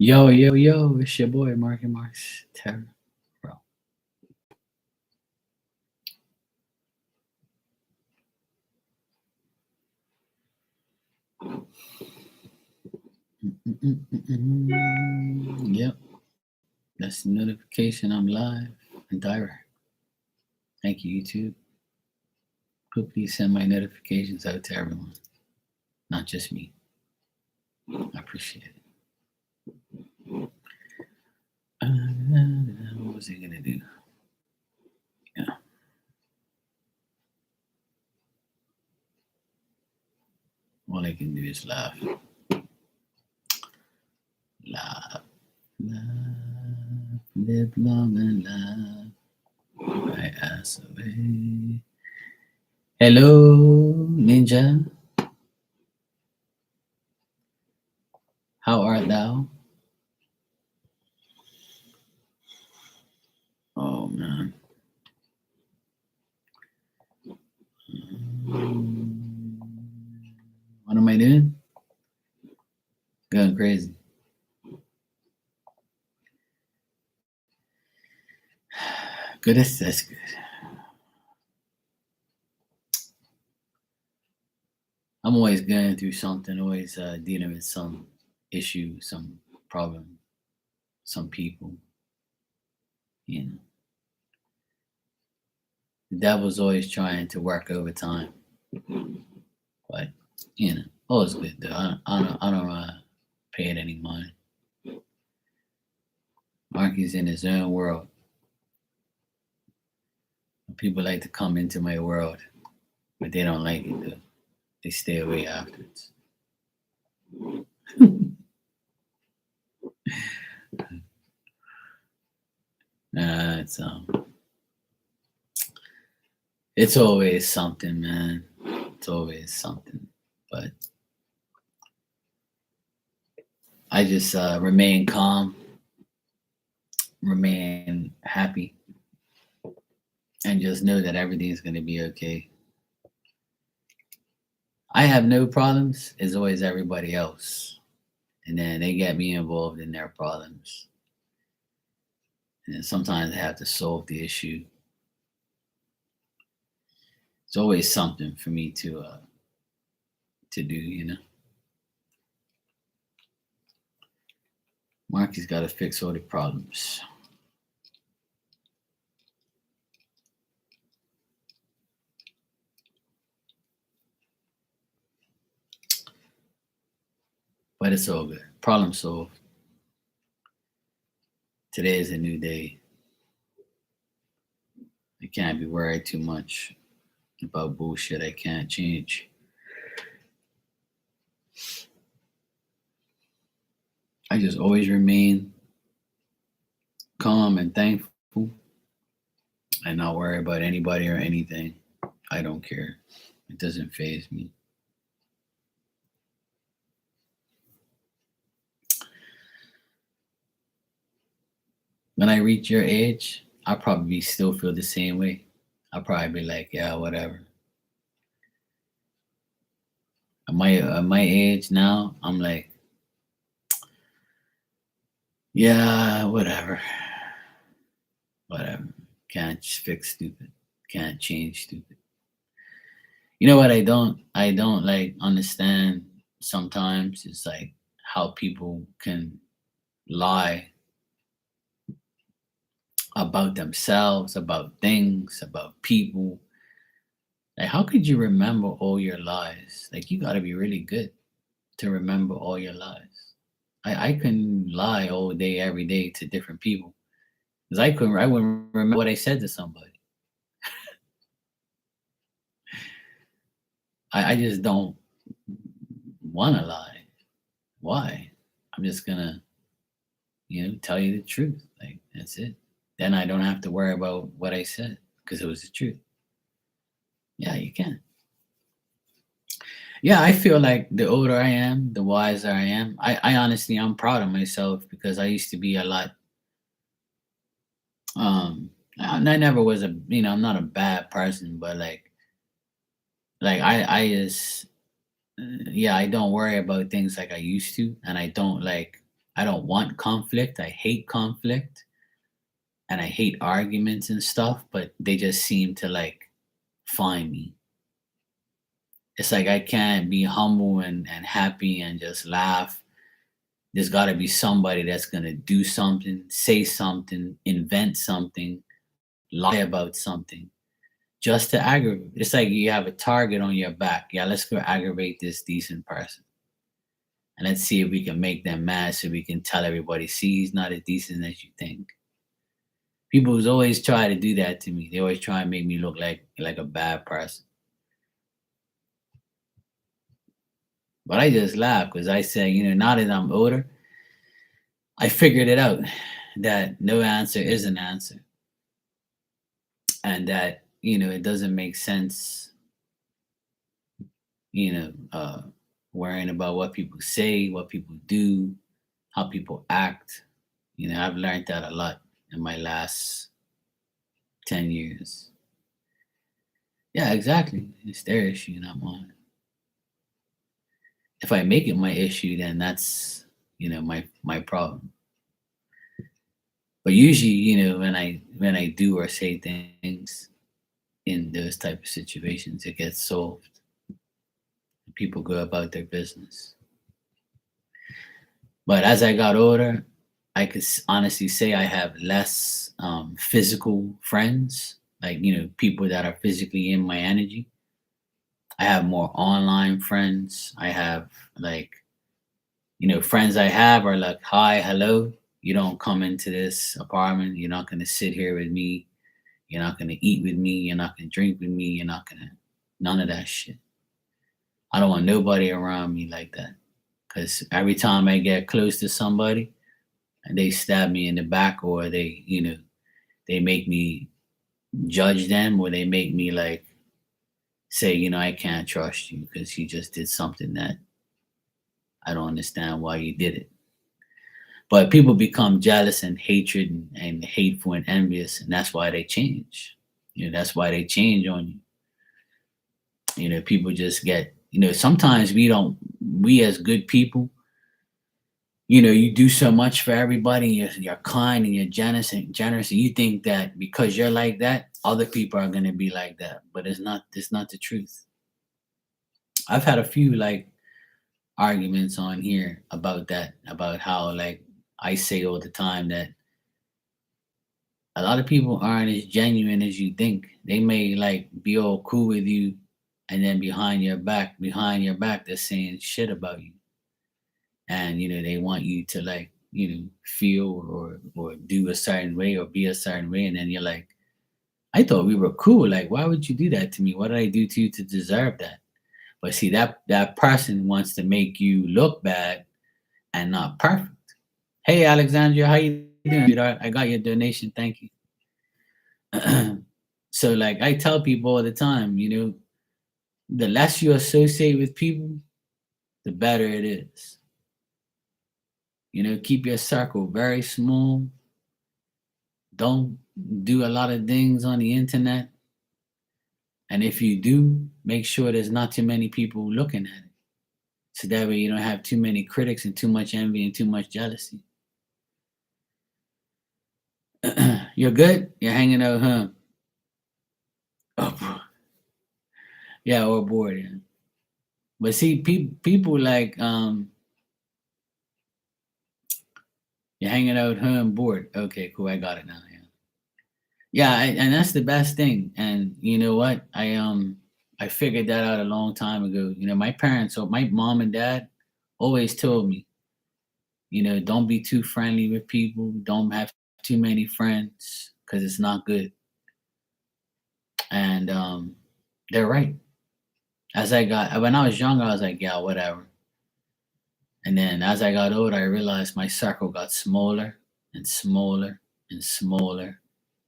Yo, yo, yo, it's your boy, Marky Marks Terror, bro. Yep, that's the notification. I'm live and direct. Thank you, YouTube. Please send my notifications out to everyone, not just me. I appreciate it. What was he gonna do? Yeah. All I can do is laugh. Laugh. Laugh. Live long and laugh. My ass away. Hello, Ninja. How art thou? Oh man. What am I doing? Going crazy. Good, that's good. I'm always going through something, always dealing with some issue, some problem, some people. You know, the devil's always trying to work overtime, but always good though. I don't pay it any mind. Marky's in his own world. People like to come into my world, but they don't like it though. They stay away afterwards. It's it's always something, man. It's always something. But I just remain calm, remain happy, and just know that everything's gonna be okay. I have no problems. It's always everybody else, and then they get me involved in their problems, and then sometimes I have to solve the issue. It's always something for me to do, you know. Marky's got to fix all the problems. But it's all good. Problem solved. Today is a new day. I can't be worried too much about bullshit I can't change. I just always remain calm and thankful and not worry about anybody or anything. I don't care. It doesn't faze me. When I reach your age, I'll probably still feel the same way. I'll probably be like, yeah, whatever. At my age now, I'm like, yeah, whatever. Whatever. Can't fix stupid. Can't change stupid. You know what I don't like understand sometimes is like how people can lie about themselves, about things, about people. Like how could you remember all your lies? Like you gotta be really good to remember all your lies. I can lie all day, every day to different people. Because I wouldn't remember what I said to somebody. I just don't wanna lie. Why? I'm just gonna, tell you the truth. Like that's it. Then I don't have to worry about what I said because it was the truth. Yeah, you can. Yeah, I feel like the older I am, the wiser I am. I honestly, I'm proud of myself because I used to be a lot. I never was I'm not a bad person, but like I just, yeah, I don't worry about things like I used to, and I don't like, I don't want conflict. I hate conflict and I hate arguments and stuff, but they just seem to like find me. It's like I can't be humble and happy and just laugh. There's got to be somebody that's going to do something, say something, invent something, lie about something just to aggravate. It's like you have a target on your back. Yeah, let's go aggravate this decent person. And let's see if we can make them mad so we can tell everybody, see, he's not as decent as you think. People who's always try to do that to me. They always try and make me look like a bad person. But I just laugh because I say, now that I'm older, I figured it out that no answer is an answer. And that, it doesn't make sense, worrying about what people say, what people do, how people act. I've learned that a lot in my last 10 years. Yeah, exactly. It's their issue, not mine. If I make it my issue, then that's, my problem. But usually, when I do or say things in those type of situations, it gets solved. People go about their business. But as I got older, I could honestly say I have less physical friends, like, people that are physically in my energy. I have more online friends. I have like, friends I have are like, hi, hello. You don't come into this apartment. You're not going to sit here with me. You're not going to eat with me. You're not going to drink with me. You're not going to, none of that shit. I don't want nobody around me like that. Because every time I get close to somebody, and they stab me in the back, or they make me judge them, or they make me like say, I can't trust you because you just did something that I don't understand why you did it. But people become jealous and hatred and hateful and envious, and that's why they change. That's why they change on you. People just get, sometimes we as good people, you do so much for everybody. You're kind and you're generous, and you think that because you're like that, other people are gonna be like that. But it's not the truth. I've had a few like arguments on here about that, about how like I say all the time that a lot of people aren't as genuine as you think. They may like be all cool with you, and then behind your back, they're saying shit about you. And they want you to like feel or do a certain way or be a certain way, and then you're like, I thought we were cool. Like, why would you do that to me? What did I do to you to deserve that? But see, that person wants to make you look bad and not perfect. Hey, Alexandria, how you doing, sweetheart? I got your donation, thank you. So like I tell people all the time, the less you associate with people, the better it is. Keep your circle very small. Don't do a lot of things on the internet. And if you do, make sure there's not too many people looking at it. So that way you don't have too many critics and too much envy and too much jealousy. You're good? You're hanging out, huh? Oh, yeah, or bored, yeah. But see, people like, you're hanging out, huh, and bored. Okay, cool, I got it now, yeah. Yeah, and that's the best thing. And you know what? I figured that out a long time ago. My parents, or my mom and dad, always told me, don't be too friendly with people. Don't have too many friends because it's not good. And they're right. When I was younger, I was like, yeah, whatever. And then as I got older, I realized my circle got smaller and smaller and smaller.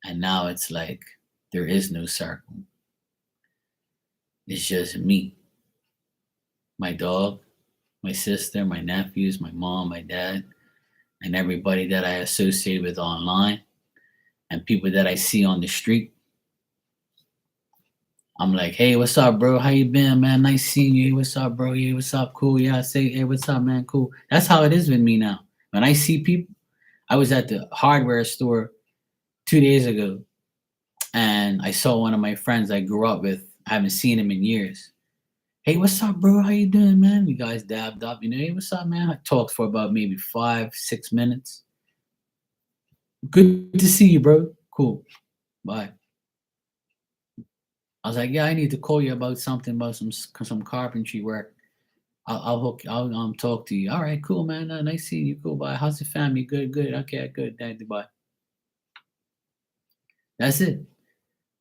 And now it's like there is no circle. It's just me, my dog, my sister, my nephews, my mom, my dad, and everybody that I associate with online and people that I see on the street. I'm like, hey, what's up, bro? How you been, man? Nice seeing you. Hey, what's up, bro? Yeah, what's up? Cool. Yeah, I say, hey, what's up, man? Cool. That's how it is with me now. When I see people, I was at the hardware store 2 days ago, and I saw one of my friends I grew up with. I haven't seen him in years. Hey, what's up, bro? How you doing, man? You guys dabbed up, Hey, what's up, man? I talked for about maybe 5, 6 minutes. Good to see you, bro. Cool. Bye. I was like, yeah, I need to call you about something about some carpentry work. I'll talk to you. All right, cool, man. Nice seeing you. Cool. Bye. How's the family? Good, good. Okay, good. Thank you. Bye. That's it.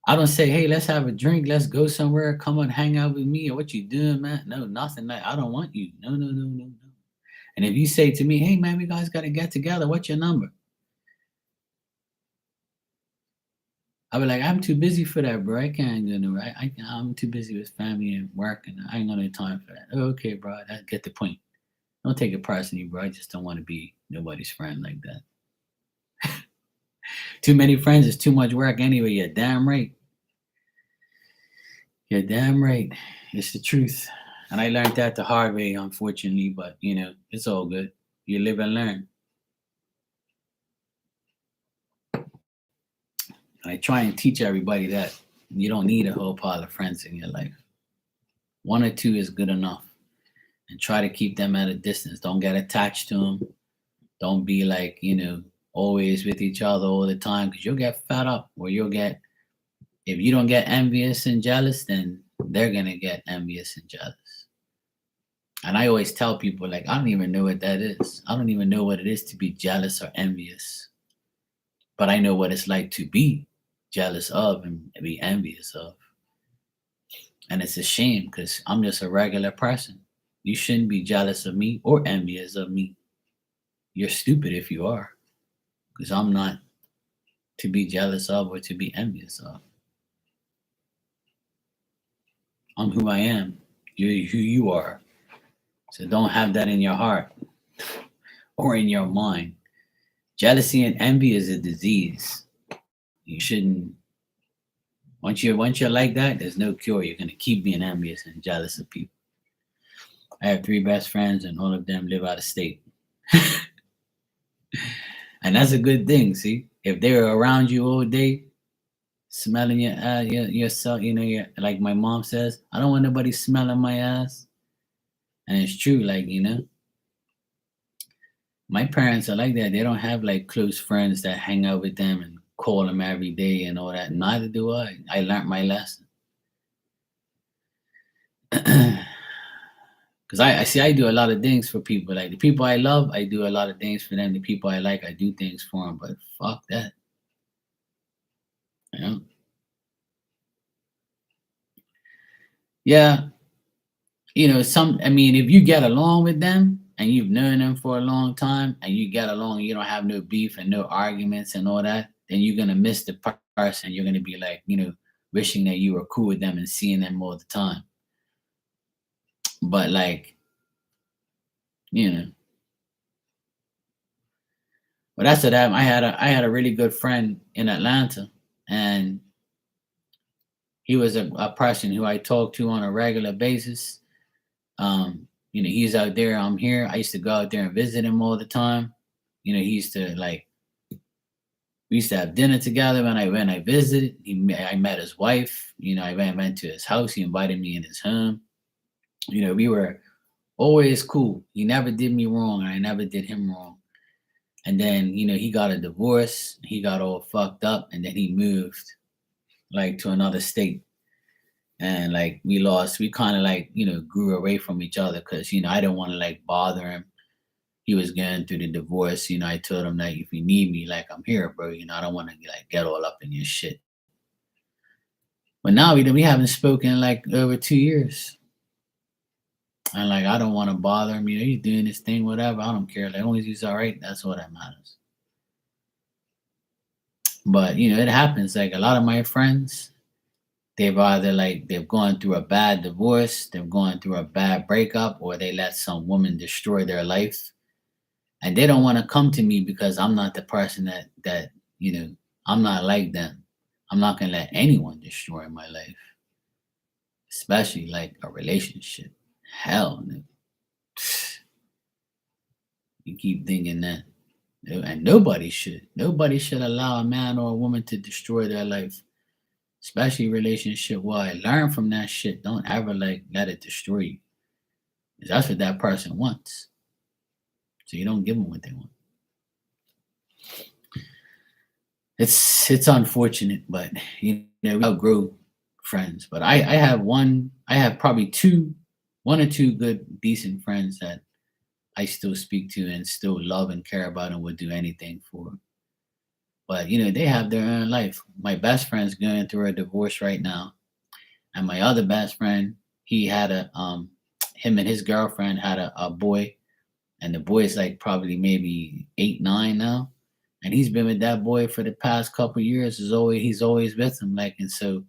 I don't say, hey, let's have a drink. Let's go somewhere. Come on, hang out with me. Or what you doing, man? No, nothing. Like, I don't want you. No, no, no, no, no. And if you say to me, hey, man, we guys got to get together. What's your number? I'll be like, I'm too busy for that, bro. I can't do no. I'm too busy with family and work, and I ain't got no time for that. "Oh, okay, bro. I get the point. Don't take it personally, bro. I just don't want to be nobody's friend like that. Too many friends is too much work anyway. You're damn right. You're damn right. It's the truth. And I learned that the hard way, unfortunately, but it's all good. You live and learn. And I try and teach everybody that you don't need a whole pile of friends in your life. One or two is good enough. And try to keep them at a distance. Don't get attached to them. Don't be like, always with each other all the time, because you'll get fed up, or if you don't get envious and jealous, then they're going to get envious and jealous. And I always tell people, like, I don't even know what that is. I don't even know what it is to be jealous or envious. But I know what it's like to be jealous of and be envious of. And it's a shame, because I'm just a regular person. You shouldn't be jealous of me or envious of me. You're stupid if you are, because I'm not to be jealous of or to be envious of. I'm who I am. You're who you are. So don't have that in your heart or in your mind. Jealousy and envy is a disease. You shouldn't. Once you're like that, there's no cure. You're gonna keep being envious and jealous of people. I have 3 best friends, and all of them live out of state, and that's a good thing. See, if they're around you all day, smelling your ass, yourself, like my mom says, I don't want nobody smelling my ass, and it's true. Like my parents are like that. They don't have like close friends that hang out with them and call them every day and all that. Neither do I. I learned my lesson. Because I see, I do a lot of things for people. Like the people I love, I do a lot of things for them. The people I like, I do things for them. But fuck that. You know? Yeah. I mean, if you get along with them and you've known them for a long time and you get along, you don't have no beef and no arguments and all that, then you're going to miss the person. You're going to be like, wishing that you were cool with them and seeing them all the time. But like, you know, but that's what happened. I had a really good friend in Atlanta, and he was a person who I talked to on a regular basis. He's out there, I'm here. I used to go out there and visit him all the time. He used to like we used to have dinner together when I visited. I met his wife. I went to his house. He invited me in his home. We were always cool. He never did me wrong, and I never did him wrong. And then, he got a divorce. He got all fucked up, and then he moved like to another state. And like we kind of like, grew away from each other, because, I didn't want to like bother him. He was going through the divorce. I told him that if you need me, like, I'm here, bro. I don't want to like get all up in your shit. But now we haven't spoken in like over 2 years. And like, I don't want to bother him. He's doing his thing, whatever. I don't care. Like, as long as he's all right, that's all that matters. But it happens. Like a lot of my friends, they've gone through a bad divorce, they've gone through a bad breakup, or they let some woman destroy their life, and they don't want to come to me, because I'm not the person that I'm not like them. I'm not gonna let anyone destroy my life, especially like a relationship. Hell no. You keep thinking that. And nobody should. Nobody should allow a man or a woman to destroy their life, especially relationship wise. Learn from that shit. Don't ever like let it destroy you. 'Cause that's what that person wants. So you don't give them what they want. It's unfortunate, but we outgrow friends. But I have one. I have probably one or two good, decent friends that I still speak to and still love and care about and would do anything for. But they have their own life. My best friend's going through a divorce right now, and my other best friend, he had him and his girlfriend had a boy, and the boy is like probably maybe 8, 9 now, and he's been with that boy for the past couple years. He's always with him, like, and so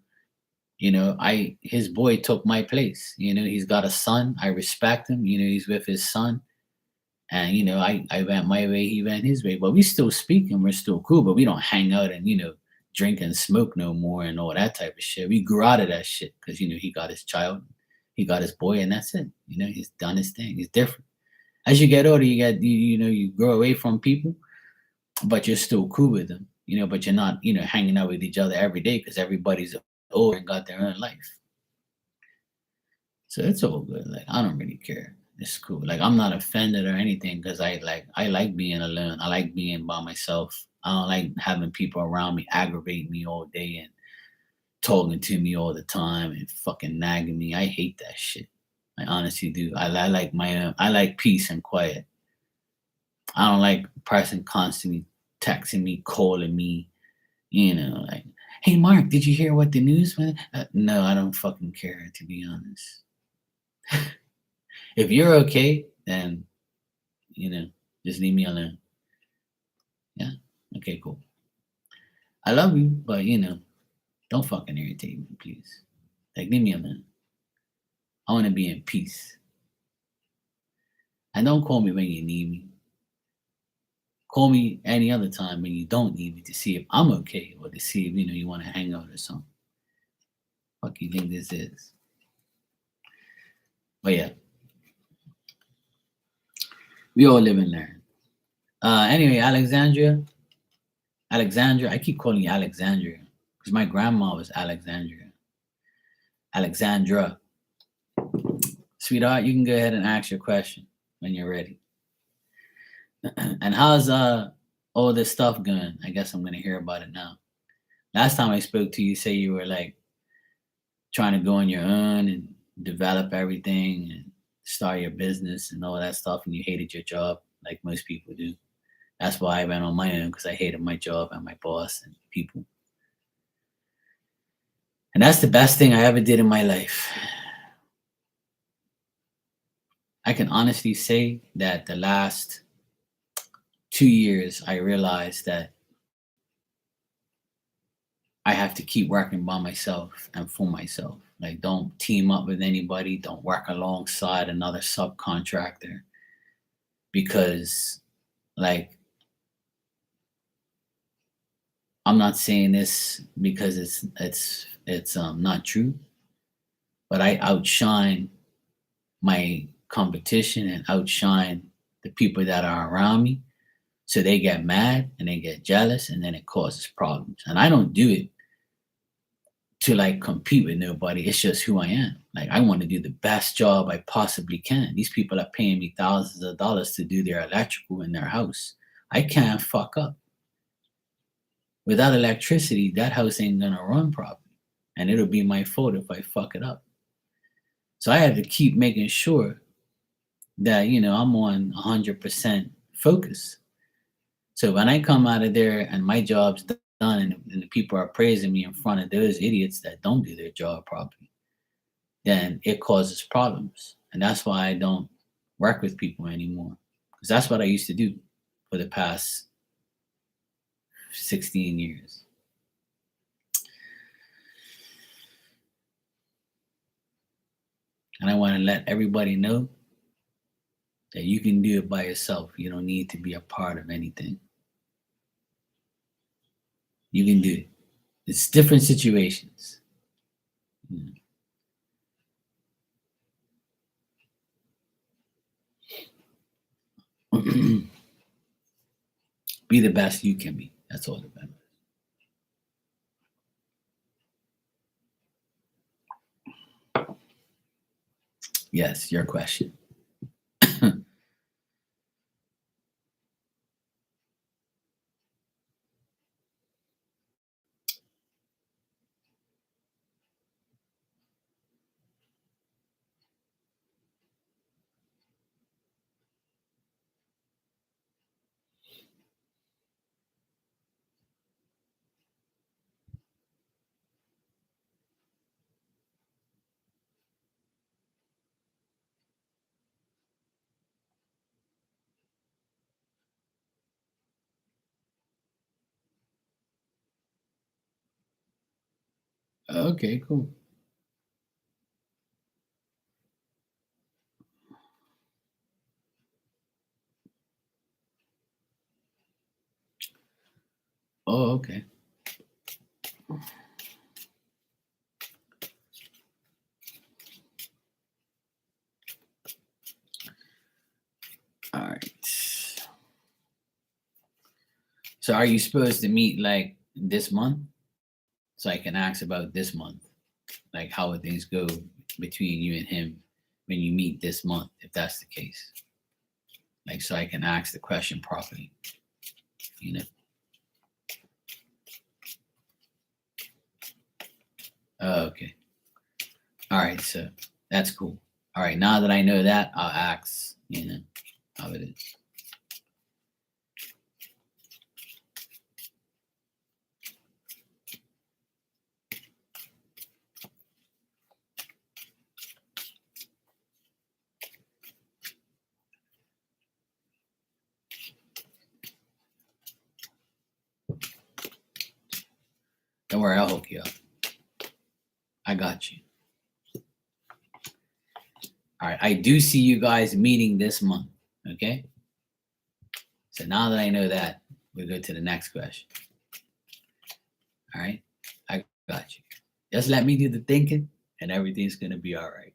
I his boy took my place. He's got a son. I respect him. He's with his son. And I went my way, he went his way, but we still speak and we're still cool, but we don't hang out and drink and smoke no more and all that type of shit. We grew out of that shit because he got his child, he got his boy, and that's it. He's done his thing. He's different. As you get older, you grow away from people, but you're still cool with them. But you're not hanging out with each other every day because everybody's older and got their own life. So it's all good. Like, I don't really care. It's cool. Like, I'm not offended or anything because I like being alone. I like being by myself. I don't like having people around me aggravate me all day and talking to me all the time and fucking nagging me. I hate that shit. I honestly do. I like my own. I like peace and quiet. I don't like a person constantly texting me, calling me. Like, hey Mark, did you hear what the news was? No, I don't fucking care, to be honest. If you're okay, then just leave me alone. Yeah. Okay, cool. I love you, but don't fucking irritate me, please. Like, leave me alone. I want to be in peace. And don't call me when you need me. Call me any other time when you don't need me to see if I'm okay or to see if you want to hang out or something. Fuck you think this is? But yeah, we all live and learn. Anyway, Alexandra. I keep calling you Alexandria because my grandma was Alexandria. Alexandra. Sweetheart, you can go ahead and ask your question when you're ready. And how's all this stuff going? I guess I'm gonna hear about it now. Last time I spoke to you, say you were like trying to go on your own and develop everything and start your business and all that stuff, and you hated your job like most people do. That's why I went on my own because I hated my job and my boss and people. And that's the best thing I ever did in my life. I can honestly say that the last 2 years, I realized that I have to keep working by myself and for myself. Like, don't team up with anybody, don't work alongside another subcontractor because, like, I'm not saying this because it's not true, but I outshine my competition and outshine the people that are around me. So they get mad and they get jealous and then it causes problems. And I don't do it to like compete with nobody. It's just who I am. Like, I want to do the best job I possibly can. These people are paying me thousands of dollars to do their electrical in their house. I can't fuck up. Without electricity, that house ain't gonna run properly. And it'll be my fault if I fuck it up. So I have to keep making sure that, I'm on 100% focus. So when I come out of there and my job's done and the people are praising me in front of those idiots that don't do their job properly, then it causes problems. And that's why I don't work with people anymore. Because that's what I used to do for the past 16 years. And I want to let everybody know that you can do it by yourself. You don't need to be a part of anything. You can do it. It's different situations. Be the best you can be. That's all that matters. Yes, your question. Okay, cool. Oh, okay. All right. So are you supposed to meet like this month? So I can ask about this month. Like how would things go between you and him when you meet this month, if that's the case? Like so I can ask the question properly, you know. Oh, okay. All right, so that's cool. All right, now that I know that, I'll ask, how it is. Don't worry, I'll hook you up. I got you. All right, I do see you guys meeting this month. Okay. So now that I know that, we go to the next question. All right, I got you. Just let me do the thinking, and everything's gonna be all right.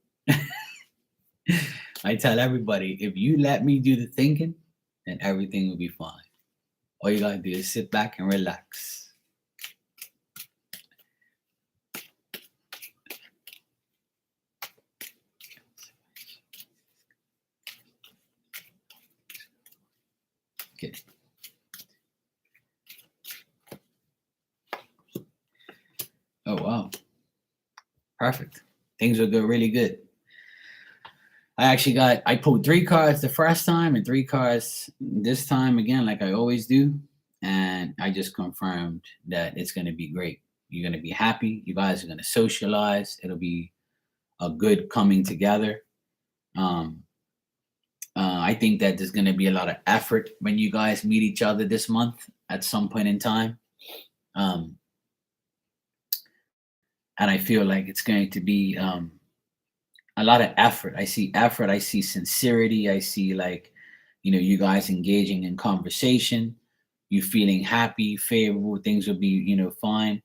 I tell everybody, if you let me do the thinking, then everything will be fine. All you gotta do is sit back and relax. Okay. Oh wow. Perfect. Things will go really good. I pulled 3 cards the first time and 3 cards this time again, like I always do. And I just confirmed that it's going to be great. You're going to be happy. You guys are going to socialize. It'll be a good coming together. Um, I think that there's going to be a lot of effort when you guys meet each other this month at some point in time. Um, and I feel like it's going to be a lot of effort. I see effort. I see sincerity. I see like, you guys engaging in conversation, you feeling happy, favorable, things will be, fine.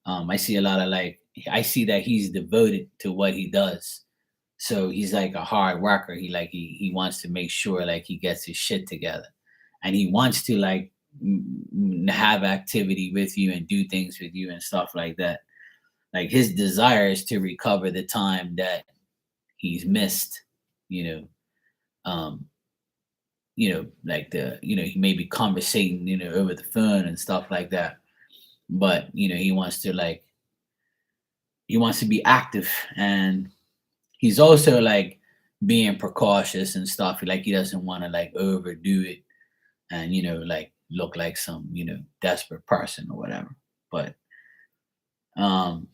I see a lot of like, I see that he's devoted to what he does. So he's like a hard worker. He wants to make sure like he gets his shit together, and he wants to like have activity with you and do things with you and stuff like that. Like his desire is to recover the time that he's missed, you know, um, like he may be conversating, over the phone and stuff like that. But, he wants to be active, and he's also like being precautious and stuff. Like he doesn't want to like overdo it and, like look like some, desperate person or whatever. But um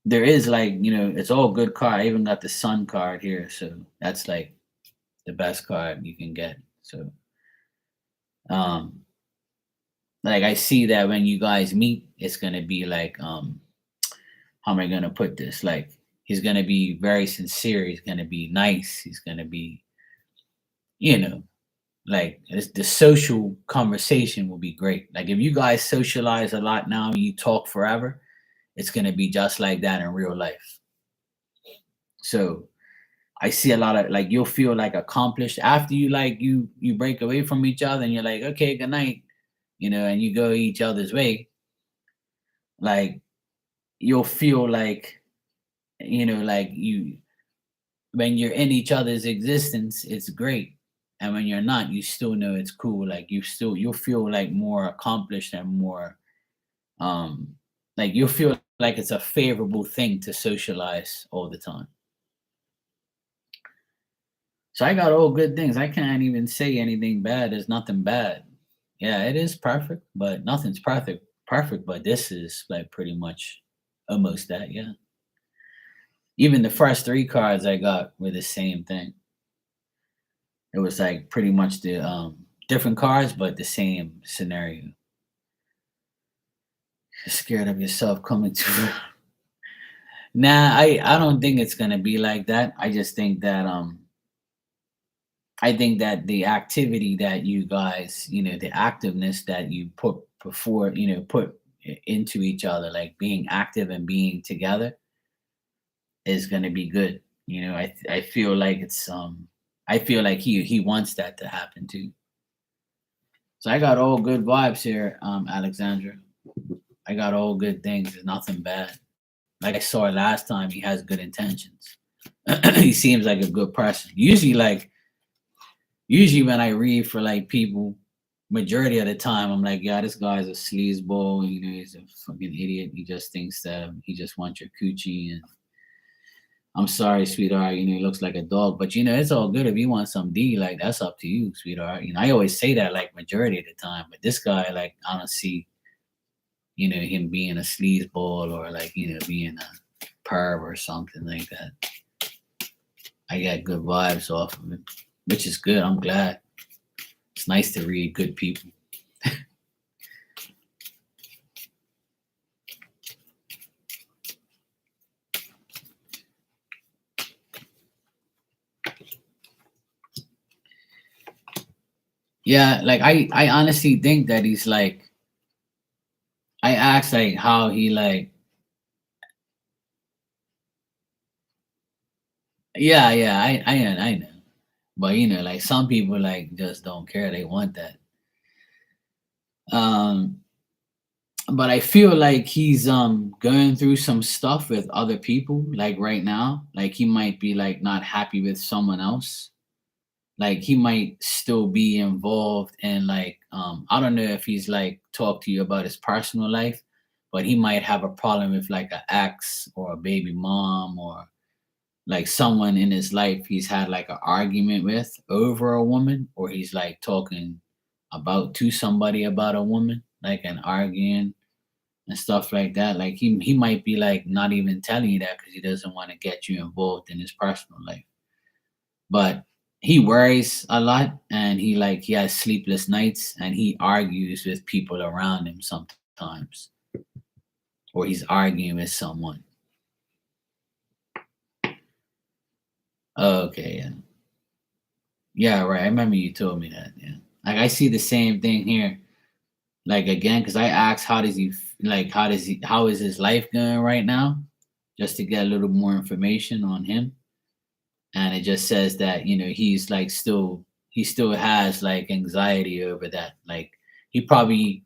there is like, it's all good card. I even got the sun card here. So that's like the best card you can get. So um like I see that when you guys meet, it's gonna be like how am I gonna put this? Like he's gonna be very sincere, he's gonna be nice, he's gonna be, you know, like the social conversation will be great. Like if you guys socialize a lot now and you talk forever, it's gonna be just like that in real life. So I see a lot of like you'll feel like accomplished after you like you break away from each other and you're like, okay, good night, and you go each other's way. Like you'll feel like, like you when you're in each other's existence, it's great. And when you're not, you still know it's cool. Like you'll feel like more accomplished and more um like you'll feel like it's a favorable thing to socialize all the time. So I got all good things. I can't even say anything bad. There's nothing bad. Yeah, it is perfect, but nothing's perfect, but this is like pretty much almost that, yeah. Even the first three cards I got were the same thing. It was like pretty much the different cards, but the same scenario. You're scared of yourself coming to Nah, I don't think it's gonna be like that. I think that the activity that you guys, the activeness that you put before, into each other, like being active and being together is going to be good. I feel like I feel like he wants that to happen too. So I got all good vibes here, Alexandra. I got all good things. There's nothing bad. Like I saw it last time, he has good intentions. He seems like a good person. Usually when I read for like people, majority of the time I'm like, yeah, this guy's a sleazeball. He's a fucking idiot. He just thinks that he just wants your coochie. And I'm sorry, sweetheart. He looks like a dog, but it's all good if you want some D. Like that's up to you, sweetheart. I always say that like majority of the time, but this guy, like, I don't see, him being a sleazeball or like being a perv or something like that. I got good vibes off of it, which is good. I'm glad. It's nice to read good people. Yeah, like I honestly think that he's like I asked like how he like yeah, I know. But like some people like just don't care. They want that. Um but I feel like he's going through some stuff with other people like right now. Like he might be like not happy with someone else. Like he might still be involved in like I don't know if he's like talked to you about his personal life, but he might have a problem with like an ex or a baby mom or like someone in his life he's had like an argument with over a woman, or he's like talking about to somebody about a woman, like an arguing and stuff like that. Like he might be like not even telling you that because he doesn't want to get you involved in his personal life. But he worries a lot and he has sleepless nights and he argues with people around him sometimes, or he's arguing with someone. Okay, yeah. Yeah, right. I remember you told me that. Yeah. Like I see the same thing here. Like again, because I asked how does he like how is his life going right now? Just to get a little more information on him. And it just says that, he's like he still has like anxiety over that. Like he probably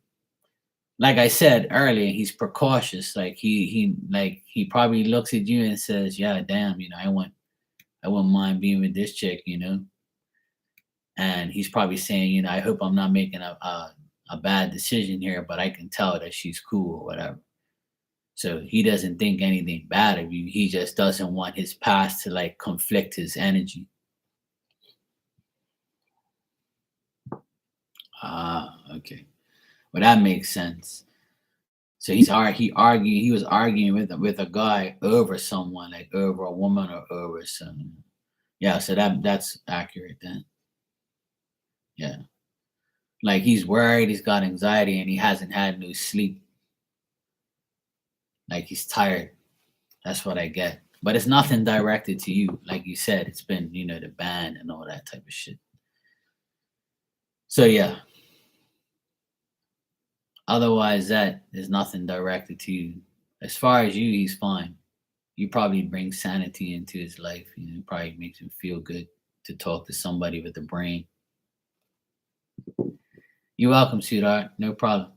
like I said earlier, he's precautious. Like he probably looks at you and says, yeah, damn, I wouldn't mind being with this chick. And he's probably saying, I hope I'm not making a bad decision here, but I can tell that she's cool or whatever. So he doesn't think anything bad of you. He just doesn't want his past to like conflict his energy. Ah, okay. Well, that makes sense. So he was arguing with a guy over someone, like over a woman or over some. Yeah, so that's accurate then. Yeah. Like he's worried, he's got anxiety, and he hasn't had no sleep. Like he's tired. That's what I get. But it's nothing directed to you. Like you said, it's been, the band and all that type of shit. So yeah. Otherwise that there's nothing directed to you. As far as you, he's fine. You probably bring sanity into his life. It probably makes him feel good to talk to somebody with a brain. You're welcome, sweetheart. No problem.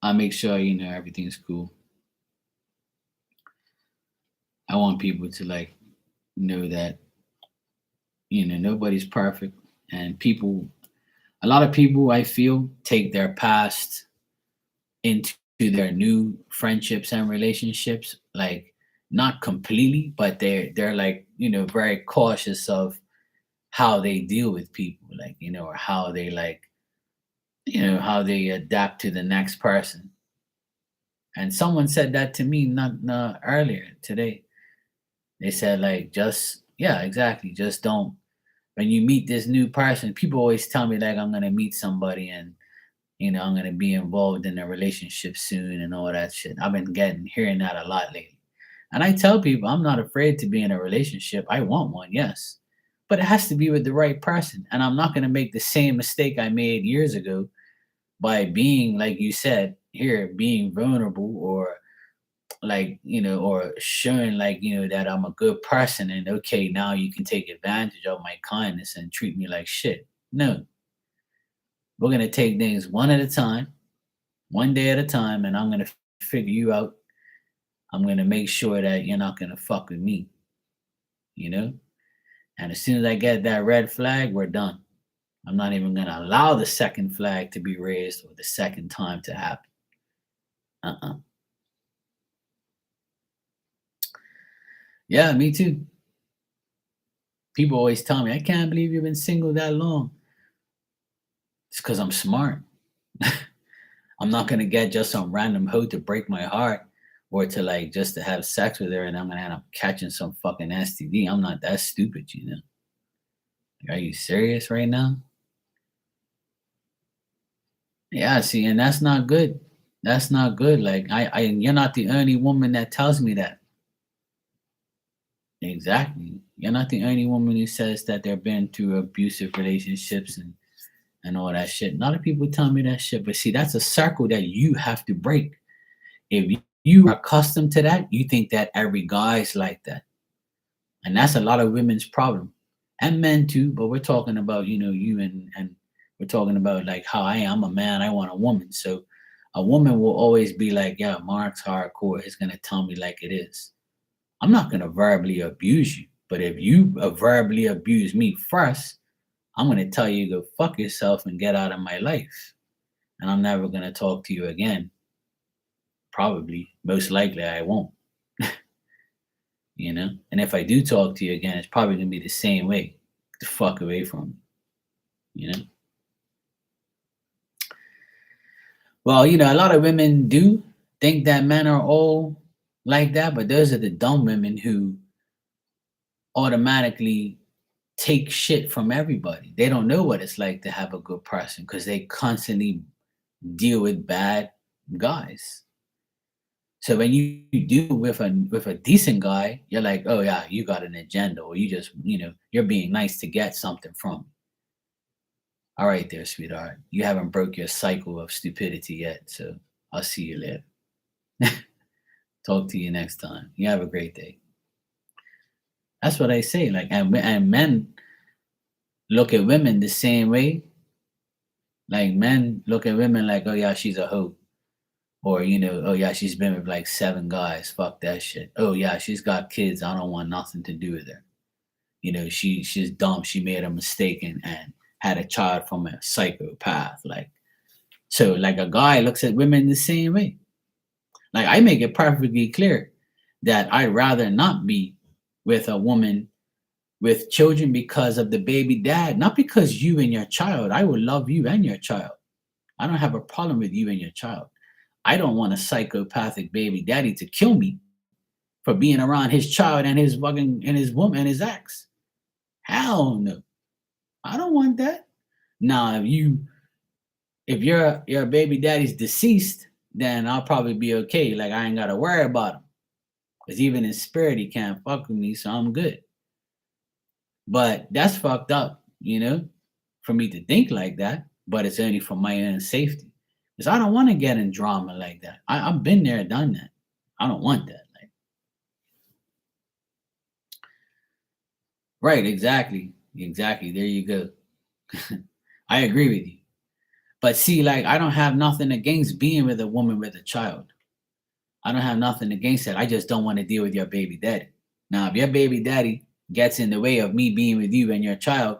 I'll make sure everything's cool. I want people to know that nobody's perfect, and a lot of people I feel take their past into their new friendships and relationships, like not completely, but they're very cautious of how they deal with people, or how they how they adapt to the next person. And someone said that to me not earlier today. They said, just, yeah, exactly, just don't, when you meet this new person. People always tell me I'm gonna meet somebody, and I'm gonna be involved in a relationship soon and all that shit. I've been hearing that a lot lately. And I tell people I'm not afraid to be in a relationship. I want one, yes. But it has to be with the right person. And I'm not gonna make the same mistake I made years ago by being, like you said, here, being vulnerable, or or showing that I'm a good person, and okay, now you can take advantage of my kindness and treat me like shit. No, we're going to take things one at a time, one day at a time, and I'm going to figure you out. I'm going to make sure that you're not going to fuck with me, you know? And as soon as I get that red flag, we're done. I'm not even going to allow the second flag to be raised or the second time to happen. Uh-uh. Yeah, me too. People always tell me, I can't believe you've been single that long. It's because I'm smart. I'm not gonna get just some random hoe to break my heart, or to just to have sex with her, and I'm gonna end up catching some fucking STD. I'm not that stupid, you know. Are you serious right now? Yeah, see, and that's not good. That's not good. You're not the only woman that tells me that. Exactly. You're not the only woman who says that they've been through abusive relationships and all that shit. A lot of people tell me that shit, but see, that's a circle that you have to break. If you are accustomed to that, you think that every guy's like that. And that's a lot of women's problem. And men too, but we're talking about, you and we're talking about how I am a man, I want a woman. So a woman will always be like, yeah, Mark's hardcore. He's gonna tell me like it is. I'm not gonna verbally abuse you, but if you verbally abuse me first, I'm gonna tell you to go fuck yourself and get out of my life. And I'm never gonna talk to you again. Probably, most likely, I won't. And if I do talk to you again, it's probably gonna be the same way. Get the fuck away from me. You know. Well, a lot of women do think that men are all like that, but those are the dumb women who automatically take shit from everybody. They don't know what it's like to have a good person because they constantly deal with bad guys. So when you deal with a decent guy, you're like, oh yeah, you got an agenda, or you just you're being nice to get something from. All right, there, sweetheart. You haven't broke your cycle of stupidity yet, so I'll see you later. Talk to you next time. You have a great day. That's what I say. And men look at women the same way. Like men look at women like, oh yeah, she's a hoe. Or, oh yeah, she's been with 7 guys. Fuck that shit. Oh yeah, she's got kids. I don't want nothing to do with her. She's dumb. She made a mistake and had a child from a psychopath. So a guy looks at women the same way. I make it perfectly clear that I'd rather not be with a woman with children because of the baby dad, not because you and your child. I will love you and your child. I don't have a problem with you and your child. I don't want a psychopathic baby daddy to kill me for being around his child and his fucking and his woman and his ex. Hell no. I don't want that. Now, if your baby daddy's deceased, then I'll probably be okay. I ain't gotta worry about him. Because even in spirit he can't fuck with me, so I'm good. But that's fucked up, for me to think like that, but it's only for my own safety. Because I don't want to get in drama like that. I've been there, done that. I don't want that. Right, exactly. Exactly. There you go. I agree with you. But see, like, I don't have nothing against being with a woman with a child. I don't have nothing against that. I just don't want to deal with your baby daddy. Now, if your baby daddy gets in the way of me being with you and your child,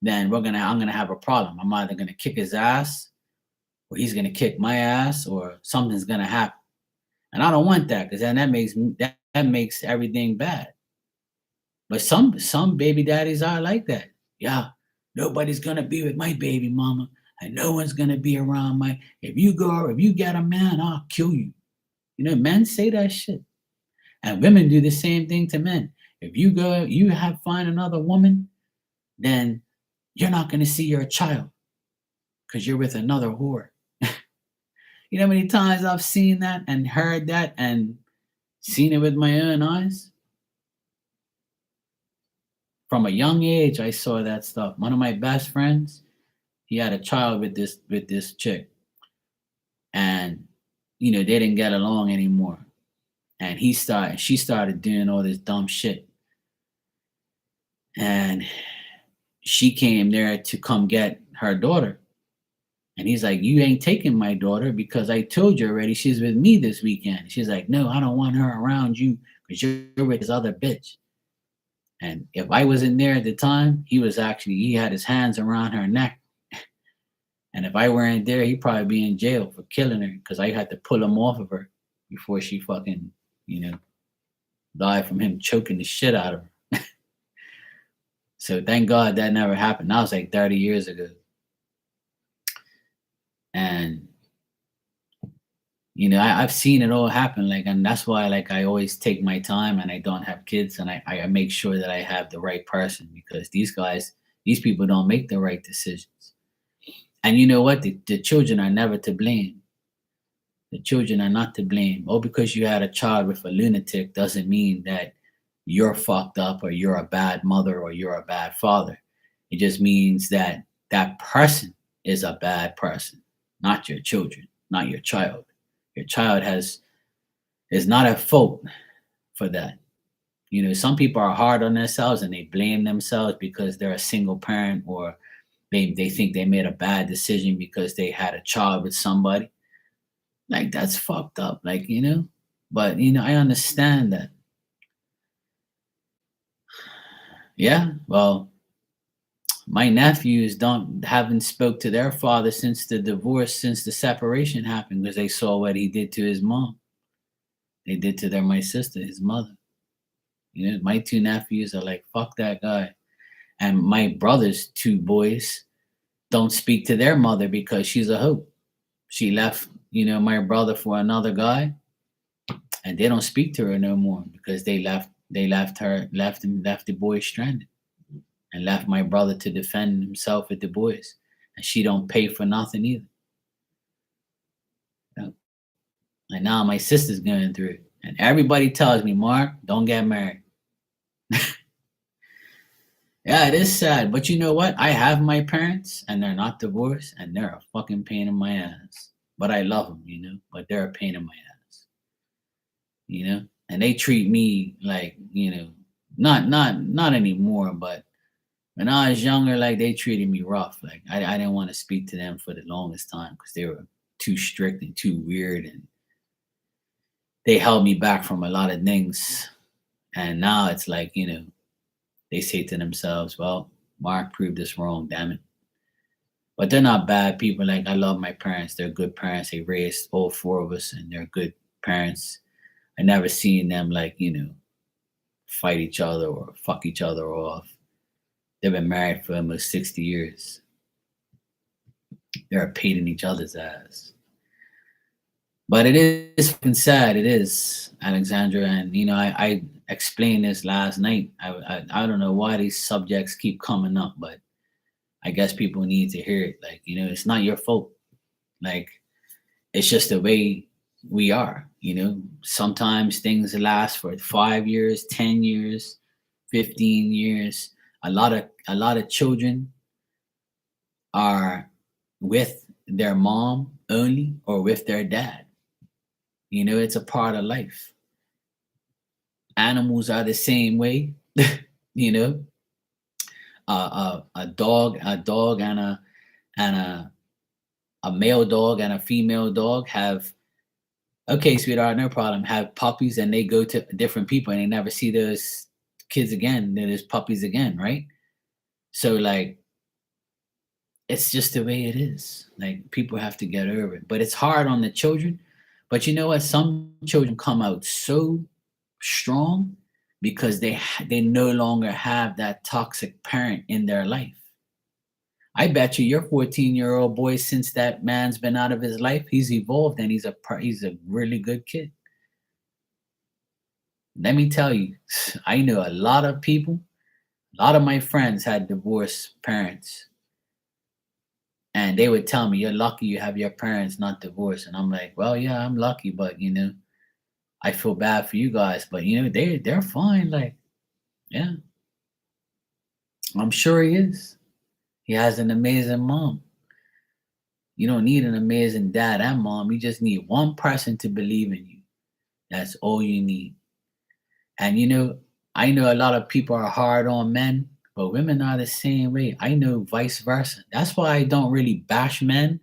then I'm gonna have a problem. I'm either gonna kick his ass, or he's gonna kick my ass, or something's gonna happen. And I don't want that because then that makes everything bad. But some baby daddies are like that. Yeah, nobody's gonna be with my baby mama, and no one's gonna be around my. If you get a man, I'll kill you. You know, men say that shit, and women do the same thing to men. If you have find another woman, then you're not gonna see your child because you're with another whore. You know how many times I've seen that and heard that and seen it with my own eyes? From a young age, I saw that stuff. One of my best friends, he had a child with this chick, and they didn't get along anymore. And she started doing all this dumb shit, and she came there to come get her daughter. And he's like, "You ain't taking my daughter because I told you already she's with me this weekend." She's like, "No, I don't want her around you because you're with this other bitch." And if I wasn't there at the time, he had his hands around her neck. And if I weren't there, he'd probably be in jail for killing her because I had to pull him off of her before she fucking, died from him choking the shit out of her. So thank God that never happened. That was like 30 years ago. And I've seen it all happen. Like, and that's why, like, I always take my time and I don't have kids, and I make sure that I have the right person because these people don't make the right decisions. And you know what? The children are never to blame. The children are not to blame. Oh, because you had a child with a lunatic doesn't mean that you're fucked up or you're a bad mother or you're a bad father. It just means that that person is a bad person, not your children, not your child. Your child is not at fault for that. Some people are hard on themselves and they blame themselves because they're a single parent, or they think they made a bad decision because they had a child with somebody. Like, that's fucked up, like, but I understand that. Yeah, well, my nephews don't haven't spoke to their father since the divorce, since the separation happened, because they saw what he did to his mom. They did to my sister, his mother. My two nephews are like, fuck that guy. And my brother's two boys don't speak to their mother because she's a hoe. She left, my brother for another guy, and they don't speak to her no more because left the boy stranded, and left my brother to defend himself with the boys, and she don't pay for nothing either. You know? And now my sister's going through it, and everybody tells me, "Mark, don't get married." Yeah, it is sad, but you know what? I have my parents, and they're not divorced, and they're a fucking pain in my ass. But I love them, but they're a pain in my ass, and they treat me like, not anymore, but when I was younger, like, they treated me rough. Like, I didn't want to speak to them for the longest time because they were too strict and too weird, and they held me back from a lot of things. And now it's like, they say to themselves, "Well, Mark proved us wrong, damn it." But they're not bad people. Like, I love my parents. They're good parents. They raised all four of us, and they're good parents. I never seen them, like, fight each other or fuck each other off. They've been married for almost 60 years. They're a pain in each other's ass. But it is fucking sad. It is, Alexandra. And, I explained this last night. I don't know why these subjects keep coming up, but I guess people need to hear it. Like, it's not your fault. Like, it's just the way we are. Sometimes things last for 5 years, 10 years, 15 years. A lot of children are with their mom only or with their dad. It's a part of life. Animals are the same way. You know, a dog and a male dog and a female dog have, okay, sweetheart, no problem, have puppies, and they go to different people and they never see those kids again, those puppies again, right? So like it's just the way it is. Like people have to get over it. But it's hard on the children. But you know what? Some children come out so strong because they no longer have that toxic parent in their life. I bet you your 14-year-old boy, since that man's been out of his life, he's evolved and he's a really good kid. Let me tell you, I know a lot of people, a lot of my friends had divorced parents, and they would tell me, "You're lucky you have your parents not divorced." And I'm like, "Well, yeah, I'm lucky, but I feel bad for you guys, but they're fine." Like, yeah, I'm sure he is. He has an amazing mom. You don't need an amazing dad and mom. You just need one person to believe in you. That's all you need. And I know a lot of people are hard on men, but women are the same way. I know vice versa. That's why I don't really bash men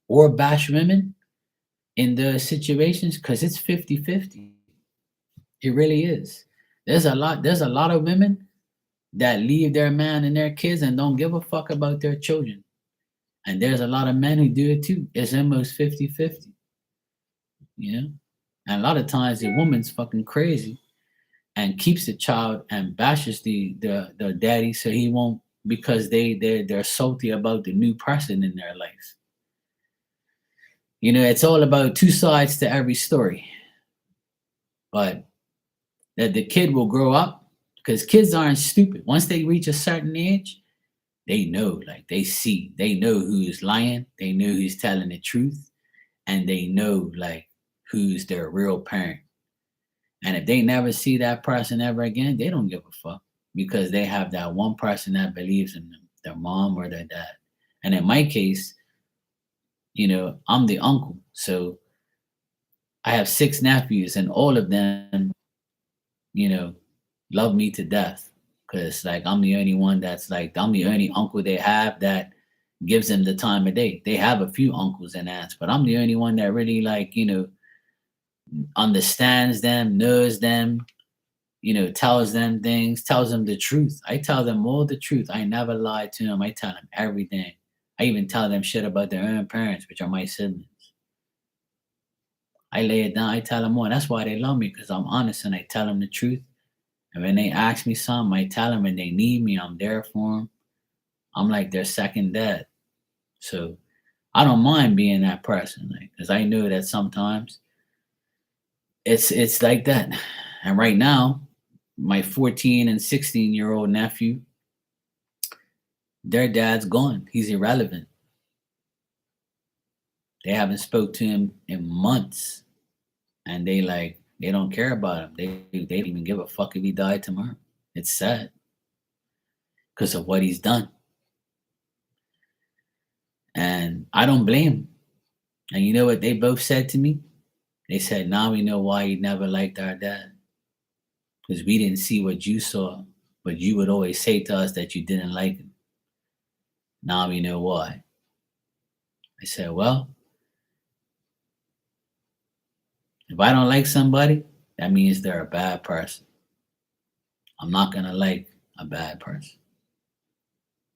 or bash women in the situations, because it's 50-50. It really is. There's a lot of women that leave their man and their kids and don't give a fuck about their children. And there's a lot of men who do it too. It's almost 50-50, you know? And a lot of times the woman's fucking crazy and keeps the child and bashes the daddy so he won't, because they're salty about the new person in their life. It's all about two sides to every story. But that the kid will grow up, because kids aren't stupid. Once they reach a certain age, they know, like they know who's lying, they know who's telling the truth, and they know like who's their real parent. And if they never see that person ever again, they don't give a fuck, because they have that one person that believes in them, their mom or their dad. And in my case, I'm the uncle. So I have six nephews, and all of them, you know, love me to death. Cause like I'm the only one that's like, I'm the only uncle they have that gives them the time of day. They have a few uncles and aunts, but I'm the only one that really like, understands them, knows them, tells them things, tells them the truth. I tell them all the truth. I never lie to them. I tell them everything. I even tell them shit about their own parents, which are my siblings. I lay it down. I tell them all. That's why they love me, because I'm honest and I tell them the truth. And when they ask me something, I tell them. When they need me, I'm there for them. I'm like their second dad. So I don't mind being that person, like, because I know that sometimes it's like that. And right now, my 14 and 16-year-old nephew, their dad's gone. He's irrelevant. They haven't spoke to him in months, and they don't care about him. They don't even give a fuck if he died tomorrow. It's sad because of what he's done, and I don't blame him. And you know what they both said to me? They said, "Now we know why you never liked our dad, because we didn't see what you saw, but you would always say to us that you didn't like him. Now we know why." I said, "Well, if I don't like somebody, that means they're a bad person. I'm not gonna like a bad person."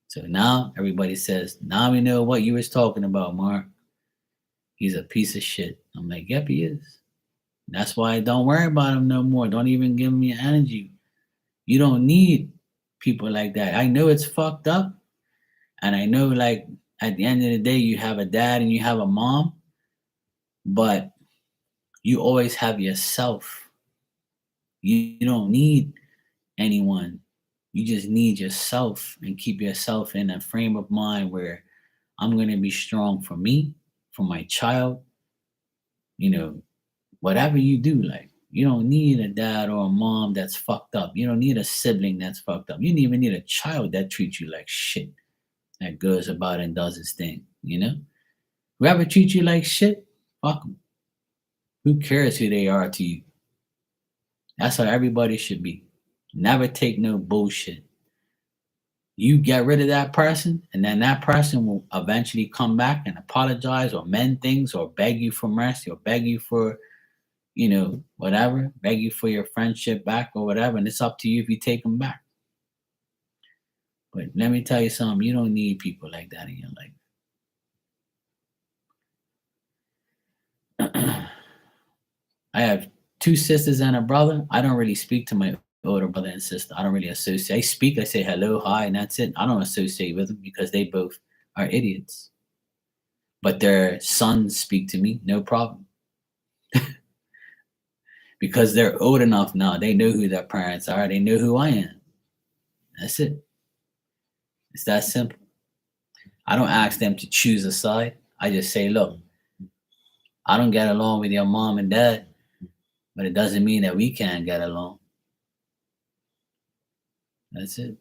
So now everybody says, "Now we know what you was talking about, Mark. He's a piece of shit." I'm like, "Yep, he is." That's why I don't worry about him no more. Don't even give me energy. You don't need people like that. I know it's fucked up. And I know, like, at the end of the day, you have a dad and you have a mom, but you always have yourself. You don't need anyone. You just need yourself, and keep yourself in a frame of mind where I'm going to be strong for me, for my child, you know, whatever you do. Like, you don't need a dad or a mom that's fucked up. You don't need a sibling that's fucked up. You don't even need a child that treats you like shit, that goes about and does his thing. Whoever treats you like shit, fuck them. Who cares who they are to you? That's how everybody should be. Never take no bullshit. You get rid of that person, and then that person will eventually come back and apologize or mend things or beg you for mercy or beg you for, whatever, beg you for your friendship back or whatever. And it's up to you if you take them back. But let me tell you something, you don't need people like that in your life. I have two sisters and a brother. I don't really speak to my older brother and sister. I don't really associate. I speak, I say hello, hi, and that's it. I don't associate with them because they both are idiots. But their sons speak to me, no problem. Because they're old enough now. They know who their parents are. They know who I am. That's it. It's that simple. I don't ask them to choose a side. I just say, look, I don't get along with your mom and dad, but it doesn't mean that we can't get along. That's it.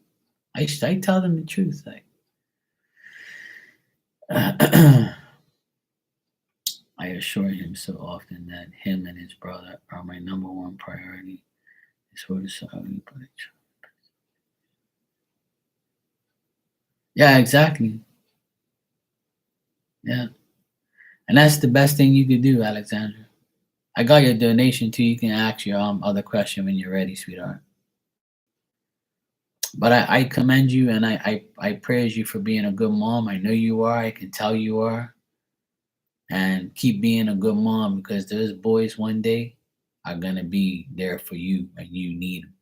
I tell them the truth. Like, I assure him so often that him and his brother are my number one priority. It's what it's Yeah, exactly. Yeah. And that's the best thing you could do, Alexandra. I got your donation too. You can ask your other question when you're ready, sweetheart. But I commend you and I praise you for being a good mom. I know you are. I can tell you are. And keep being a good mom because those boys one day are going to be there for you and you need them.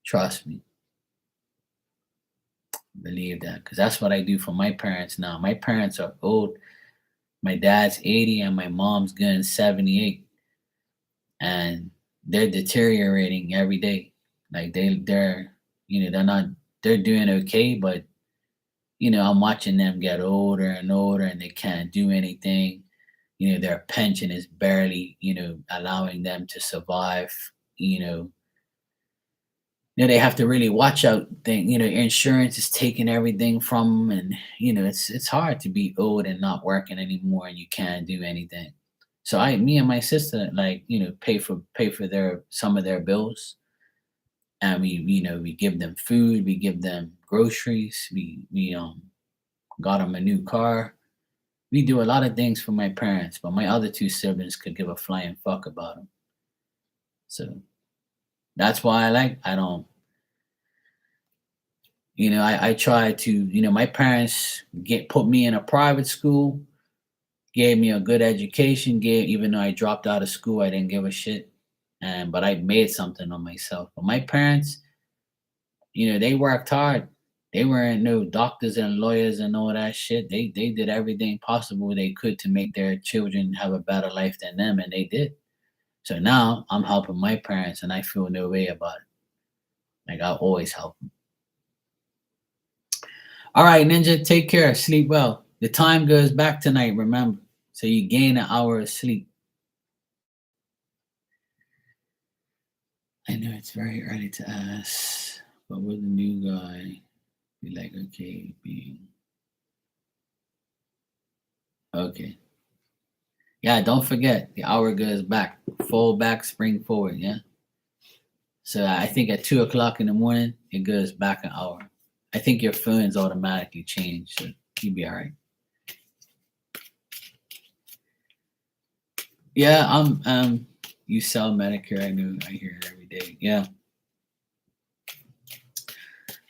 Trust me. Believe that because that's what I do for my parents now. My parents are old. My dad's 80 and my mom's getting 78. And they're deteriorating every day. Like they're not they're doing okay, but I'm watching them get older and older and they can't do anything. Their pension is barely, allowing them to survive. You know, they have to really watch out. Insurance is taking everything from them, and it's hard to be old and not working anymore, and you can't do anything. So me and my sister, like pay for their some of their bills, and we give them food, we give them groceries, we got them a new car. We do a lot of things for my parents, but my other two siblings could give a flying fuck about them. So that's why I don't, I try to, my parents put me in a private school, gave me a good education, even though I dropped out of school, I didn't give a shit. But I made something of myself. But my parents, they worked hard. They weren't no doctors and lawyers and all that shit. They did everything possible they could to make their children have a better life than them, and they did. So now I'm helping my parents, and I feel no way about it. Like I always help them. All right, Ninja, take care. Sleep well. The time goes back tonight, remember. So you gain an hour of sleep. I know it's very early to ask, but with the new guy be like, okay, being okay. Yeah, don't forget the hour goes back. Fall back, spring forward, yeah. So I think at 2 o'clock in the morning it goes back an hour. I think your phone's automatically changed, so you'll be all right. Yeah, you sell Medicare. I hear it every day. Yeah.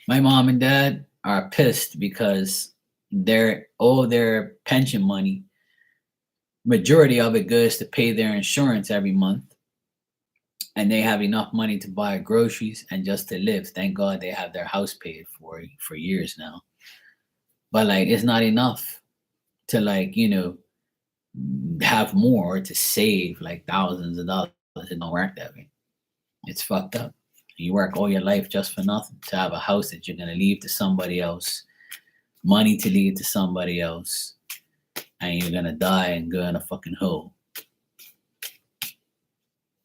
My mom and dad are pissed because all their pension money, majority of it goes to pay their insurance every month. And they have enough money to buy groceries and just to live. Thank God they have their house paid for years now. But like it's not enough to have more or to save like thousands of dollars. It don't work that way. It's fucked up. You work all your life just for nothing to have a house that you're gonna leave to somebody else, money to leave to somebody else, and you're gonna die and go in a fucking hole.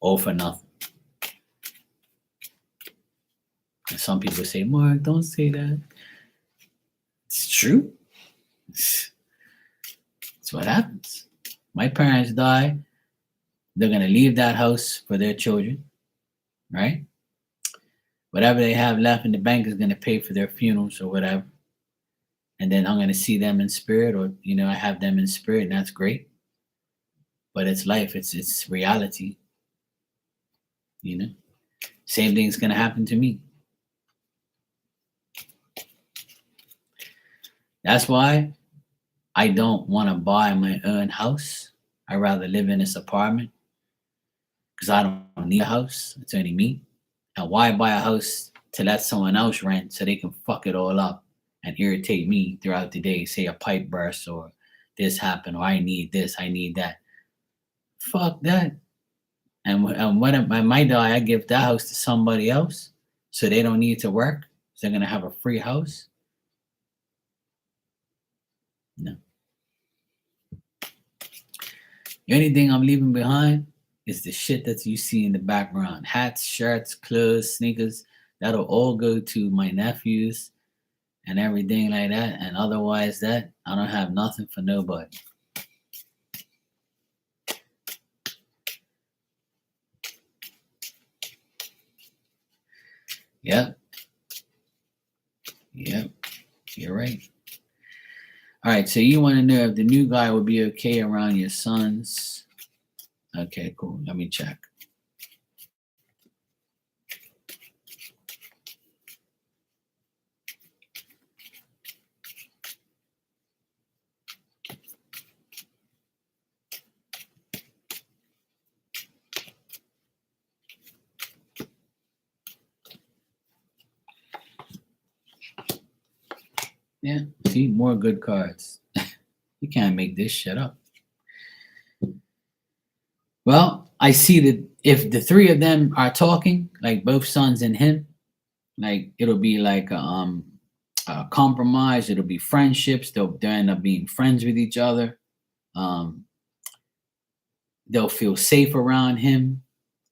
All for nothing. And some people say, Mark, don't say that. It's true. It's what happens. My parents die. They're gonna leave that house for their children, right? Whatever they have left in the bank is gonna pay for their funerals or whatever. And then I'm gonna see them in spirit, or I have them in spirit, and that's great. But it's life, it's reality, you know. Same thing's gonna happen to me. That's why I don't want to buy my own house. I rather live in this apartment because I don't need a house. It's only me. And why buy a house to let someone else rent so they can fuck it all up and irritate me throughout the day? Say a pipe burst or this happened or I need this, I need that. Fuck that. And when I might die, I give that house to somebody else so they don't need to work. So they're gonna have a free house. No. The only thing I'm leaving behind is the shit that you see in the background. Hats, shirts, clothes, sneakers. That'll all go to my nephews and everything like that. And otherwise that, I don't have nothing for nobody. Yep. Yep. You're right. All right. So you want to know if the new guy will be okay around your sons. Okay, cool. Let me check. Yeah, see, more good cards. You can't make this shit up. Well, I see that if the three of them are talking, like both sons and him, like it'll be like a compromise. It'll be friendships. They'll end up being friends with each other. Um, they'll feel safe around him,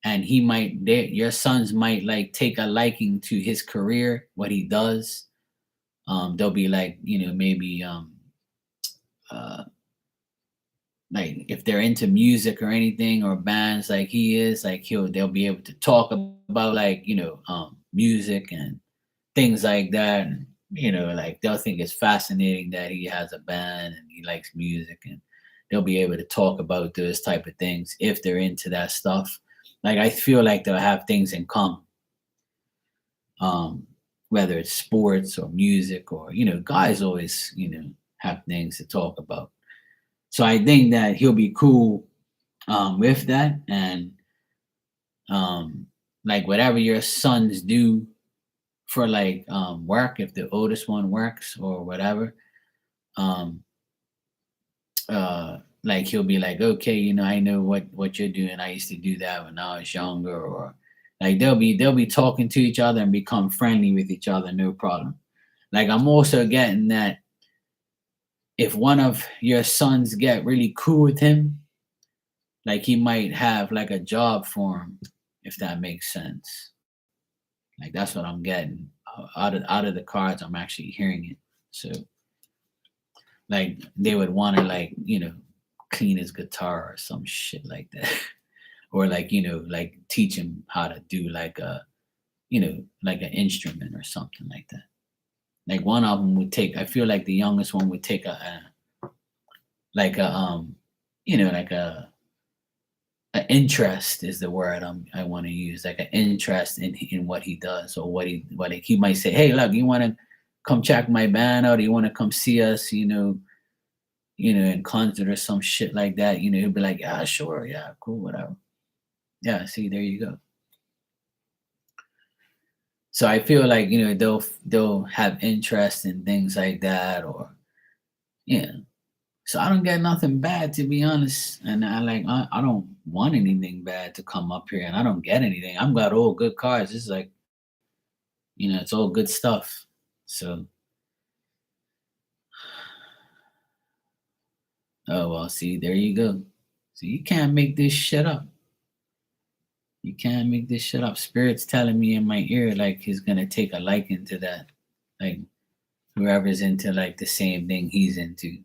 and your sons might like take a liking to his career, what he does. They'll be like, maybe uh, like if they're into music or anything or bands like he is, like they'll be able to talk about like music and things like that. And, like they'll think it's fascinating that he has a band and he likes music, and they'll be able to talk about those type of things if they're into that stuff. Like I feel like they'll have things in common. Um, Whether it's sports or music or guys always have things to talk about. So I think that he'll be cool with that, and like whatever your sons do for like work, if the oldest one works or whatever, um, like he'll be like, okay, I know what you're doing. I used to do that when I was younger, or like they'll be talking to each other and become friendly with each other, no problem. Like I'm also getting that if one of your sons get really cool with him, like he might have like a job for him, if that makes sense. Like that's what I'm getting out of the cards. I'm actually hearing it. So like they would want to like clean his guitar or some shit like that, or like like teach him how to do like a like an instrument or something like that. Like one of them would take. I feel like the youngest one would take like a like a interest is the word I want to use, like an interest in what he does, or what he might say, hey, look, you want to come check my band out, or you want to come see us in concert or some shit like that. He'll be like, yeah, sure, yeah, cool, whatever. Yeah, see, there you go. So I feel like they'll have interest in things like that, or yeah. So I don't get nothing bad, to be honest, and I don't want anything bad to come up here, and I don't get anything. I've got all good cards. It's like it's all good stuff. So oh well, see, there you go. So you can't make this shit up. You can't make this shit up. Spirit's telling me in my ear like he's gonna take a liking to that, like whoever's into like the same thing he's into.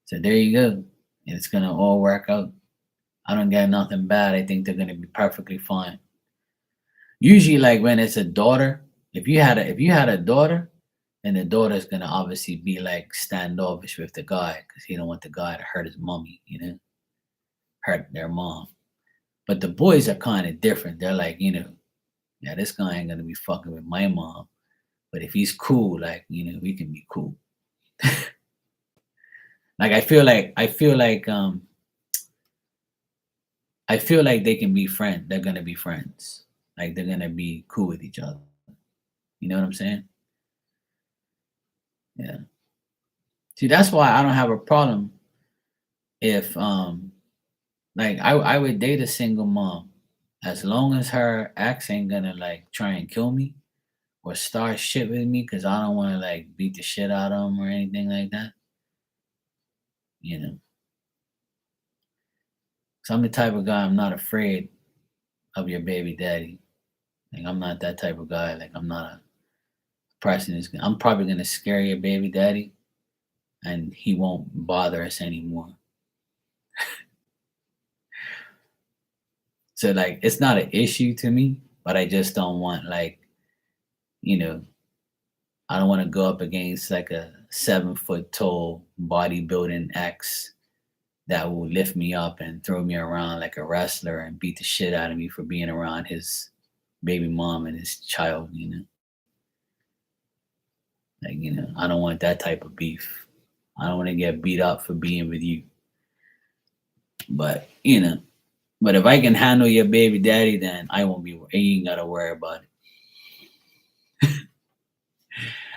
So there you go. And it's gonna all work out. I don't get nothing bad. I think they're gonna be perfectly fine. Usually, like when it's a daughter, if you had a daughter, then the daughter's gonna obviously be like standoffish with the guy because he don't want the guy to hurt his mommy, hurt their mom. But the boys are kind of different. They're like, yeah, this guy ain't gonna be fucking with my mom. But if he's cool, like, we can be cool. Like I feel like they can be friends. They're gonna be friends. Like they're gonna be cool with each other. You know what I'm saying? Yeah. See, that's why I don't have a problem if like I would date a single mom as long as her ex ain't gonna like try and kill me or start shit with me because I don't want to like beat the shit out of him or anything like that. You know, so I'm the type of guy I'm not afraid of your baby daddy. Like I'm not that type of guy. Like I'm not a person that's I'm probably gonna scare your baby daddy and he won't bother us anymore. So like it's not an issue to me, but I just don't want like, you know, I don't want to go up against like a 7 foot tall bodybuilding ex that will lift me up and throw me around like a wrestler and beat the shit out of me for being around his baby mom and his child. Like, I don't want that type of beef. I don't want to get beat up for being with you. But, but if I can handle your baby daddy, then I won't be, you ain't got to worry about it.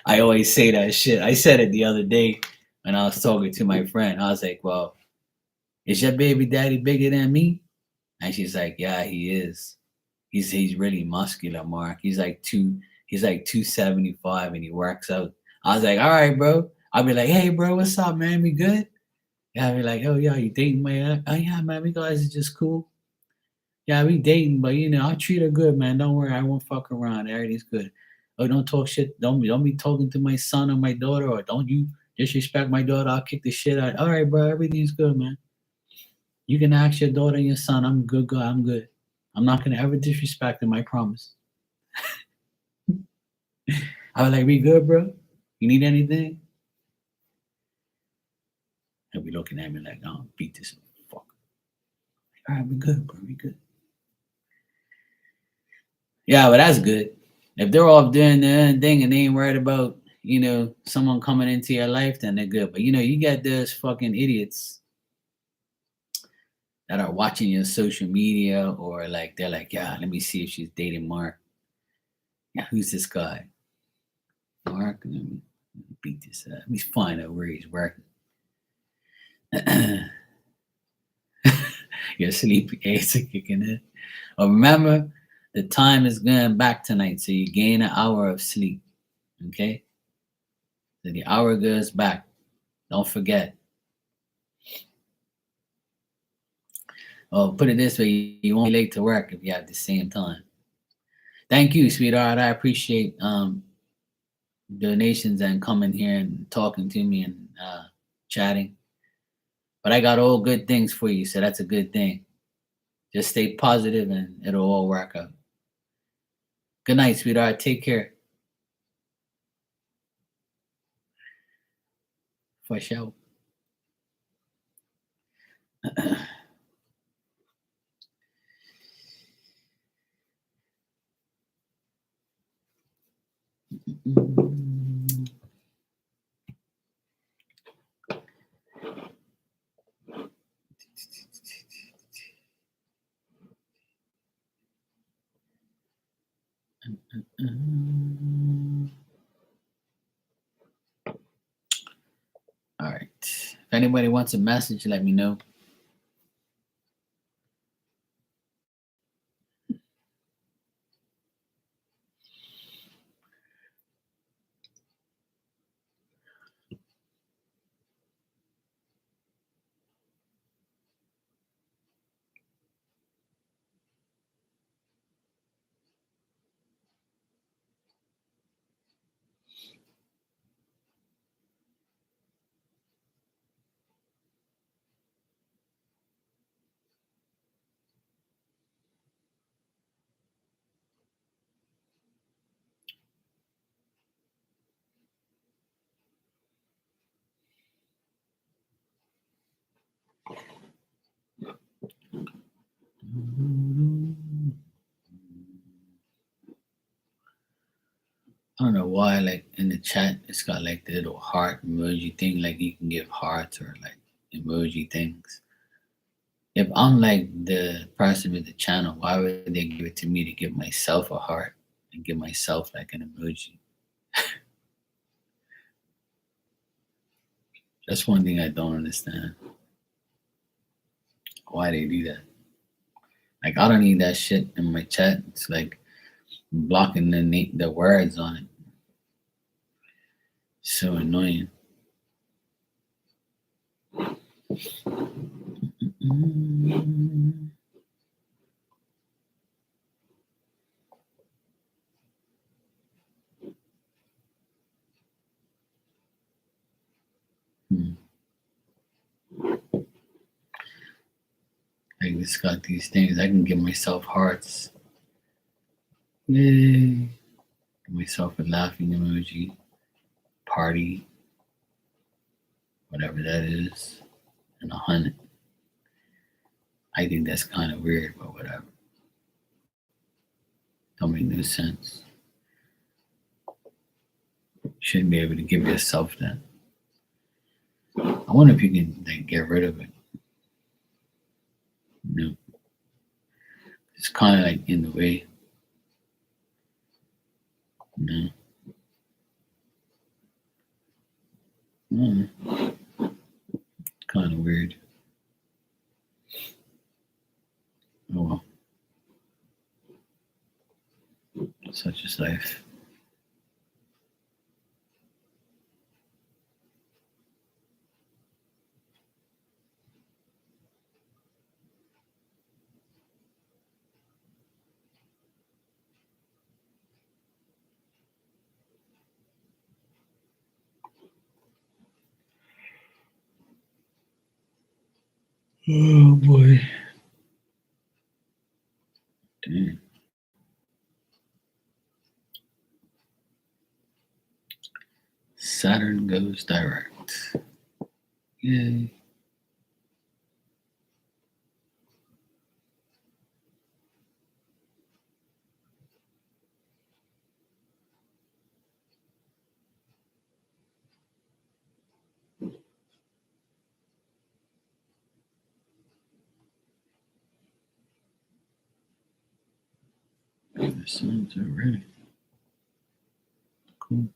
I always say that shit. I said it the other day when I was talking to my friend. I was like, well, is your baby daddy bigger than me? And she's like, yeah, he is. He's really muscular, Mark. He's like 275 and he works out. I was like, all right, bro. I'll be like, hey bro, what's up, man? We good? Yeah, I'll be like, oh yeah, you dating my oh yeah, man, we guys are just cool. Yeah, we dating, but I treat her good, man. Don't worry, I won't fuck around. Everything's good. Oh, don't talk shit. Don't be talking to my son or my daughter, or don't you disrespect my daughter. I'll kick the shit out. All right, bro, everything's good, man. You can ask your daughter and your son. I'm good, guy. I'm good. I'm not gonna ever disrespect them. I promise. I was like, we good, bro? You need anything? He'll be looking at me like, oh, beat this fuck. All right, we good, bro. We good. Yeah, but that's good. If they're off doing their own thing and they ain't worried about, someone coming into your life, then they're good. But you got those fucking idiots that are watching your social media or like they're like, yeah, let me see if she's dating Mark. Yeah, who's this guy? Mark, let me beat this up. Let me find out where he's working. Your sleepy aids are kicking in. But remember, the time is going back tonight, so you gain an hour of sleep. Okay? So the hour goes back. Don't forget. Oh, put it this way, you won't be late to work if you have the same time. Thank you, sweetheart. I appreciate donations and coming here and talking to me and chatting. But I got all good things for you, so that's a good thing. Just stay positive and it'll all work out. Good night, sweetheart. Take care. For sure. All right. If anybody wants a message, let me know. don't know why, like in the chat, it's got like the little heart emoji thing, like you can give hearts or like emoji things. If I'm like the person with the channel, why would they give it to me to give myself a heart and give myself like an emoji? That's one thing I don't understand. Why they do that? Like I don't need that shit in my chat. It's like blocking the words on it. So annoying. Mm. Hmm. I just got these things. I can give myself hearts. Yay. Give myself a laughing emoji. Party. Whatever that is. And 100. I think that's kind of weird, but whatever. Don't make no sense. Shouldn't be able to give yourself that. I wonder if you can like get rid of it. No. It's kind of like in the way. No. Kind of weird. Oh well. Such is life. Oh boy. Damn. Saturn goes direct. Yay. The sun's already. Cool.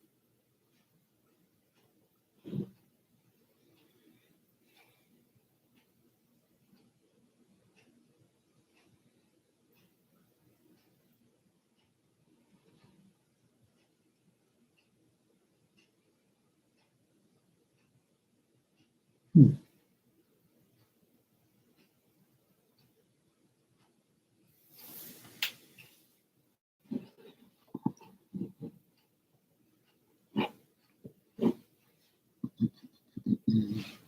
Hmm. Mm.